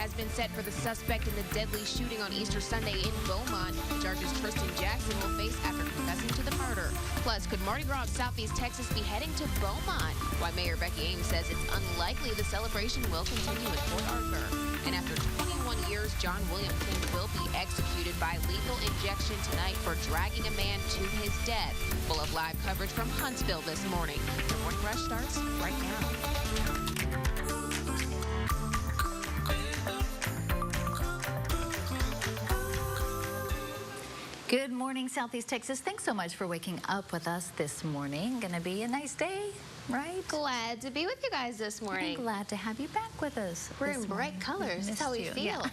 has been set for the suspect in the deadly shooting on Easter Sunday in Beaumont. The charges Tristan Jackson will face after confessing to the murder. Plus, could Mardi Gras of Southeast Texas be heading to Beaumont? Why Mayor Becky Ames says it's unlikely the celebration will continue in Port Arthur. And after 21 years, John William King will be executed by lethal injection tonight for dragging a man to his death. We'll have live coverage from Huntsville this morning. The Morning Rush starts right now. Good morning, Southeast Texas. Thanks so much for waking up with us this morning. Gonna be a nice day, right? Glad to be with you guys this morning. I'm glad to have you back with us. We're in bright colors. That's how we feel.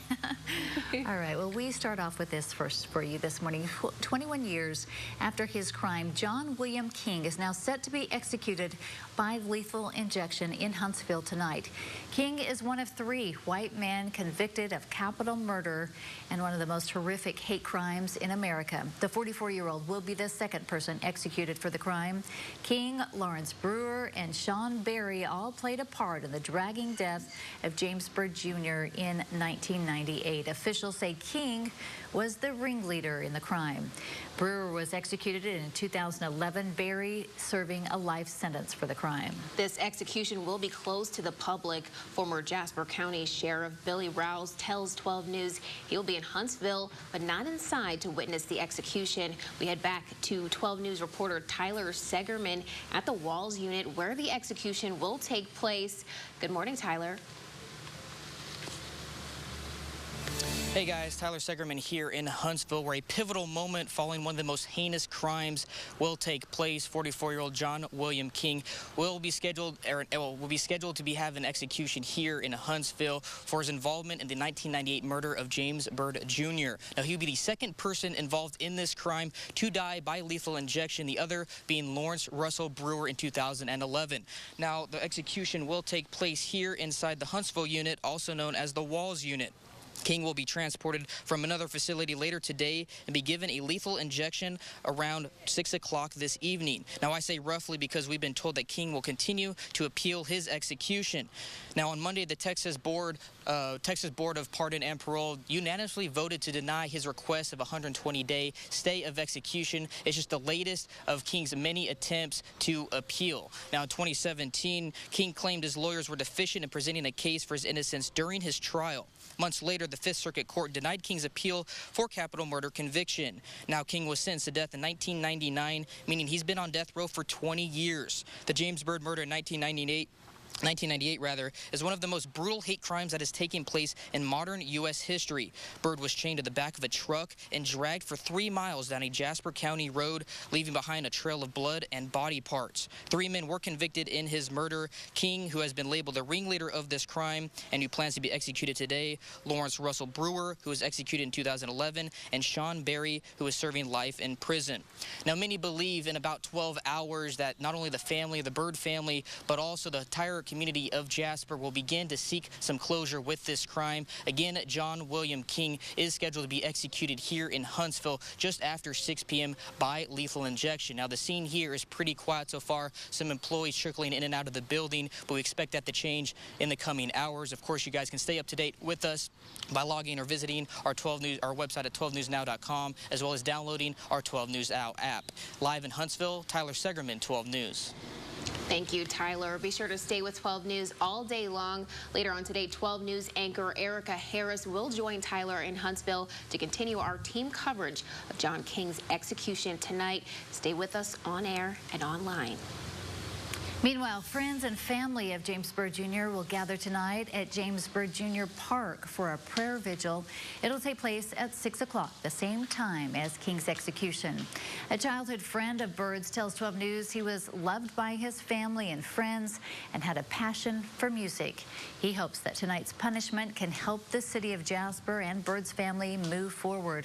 Yeah. All right, well, we start off with this first for you this morning. 21 years after his crime, John William King is now set to be executed by lethal injection in Huntsville tonight. King is one of 3 white men convicted of capital murder and one of the most horrific hate crimes in America. The 44-year-old will be the second person executed for the crime. King, Lawrence Brewer, and Sean Berry all played a part in the dragging death of James Byrd Jr. in 1998. Officials say King was the ringleader in the crime. Brewer was executed in 2011, Berry serving a life sentence for the crime. This execution will be closed to the public. Former Jasper County Sheriff Billy Rouse tells 12 News he'll be in Huntsville, but not inside to witness the execution. We head back to 12 News reporter Tyler Segerman at the Walls unit where the execution will take place. Good morning, Tyler. Hey guys, Tyler Segerman here in Huntsville, where a pivotal moment following one of the most heinous crimes will take place. 44-year-old John William King will be scheduled to be having an execution here in Huntsville for his involvement in the 1998 murder of James Byrd Jr. Now, he'll be the second person involved in this crime to die by lethal injection, the other being Lawrence Russell Brewer in 2011. Now, the execution will take place here inside the Huntsville unit, also known as the Walls unit. King will be transported from another facility later today and be given a lethal injection around 6 o'clock this evening. Now, I say roughly because we've been told that King will continue to appeal his execution. Now, on Monday, the Texas Board of Pardon and Parole unanimously voted to deny his request of a 120-day stay of execution. It's just the latest of King's many attempts to appeal. Now, in 2017, King claimed his lawyers were deficient in presenting a case for his innocence during his trial. Months later, the Fifth Circuit Court denied King's appeal for capital murder conviction. Now, King was sentenced to death in 1999, meaning he's been on death row for 20 years. The James Byrd murder in 1998 is one of the most brutal hate crimes that has taken place in modern U.S. history. Byrd was chained to the back of a truck and dragged for 3 miles down a Jasper County road, leaving behind a trail of blood and body parts. 3 men were convicted in his murder. King, who has been labeled the ringleader of this crime and who plans to be executed today, Lawrence Russell Brewer, who was executed in 2011, and Sean Berry, who is serving life in prison. Now, many believe in about 12 hours that not only the family, the Byrd family, but also the entire community of Jasper will begin to seek some closure with this crime. Again, John William King is scheduled to be executed here in Huntsville just after 6 p.m. by lethal injection. Now, the scene here is pretty quiet so far. Some employees trickling in and out of the building, but we expect that to change in the coming hours. Of course, you guys can stay up to date with us by logging or visiting our website at 12newsnow.com, as well as downloading our 12 News Now app. Live in Huntsville, Tyler Segerman, 12 News. Thank you, Tyler. Be sure to stay with 12 News all day long. Later on today, 12 News anchor Erica Harris will join Tyler in Huntsville to continue our team coverage of John King's execution tonight. Stay with us on air and online. Meanwhile, friends and family of James Byrd Jr. will gather tonight at James Byrd Jr. Park for a prayer vigil. It'll take place at 6 o'clock, the same time as King's execution. A childhood friend of Byrd's tells 12 News he was loved by his family and friends and had a passion for music. He hopes that tonight's punishment can help the city of Jasper and Byrd's family move forward.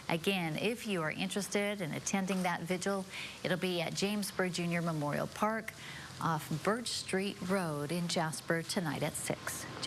Again, if you are interested in attending that vigil, it'll be at James Byrd Jr. Memorial Park off Birch Street Road in Jasper tonight at 6.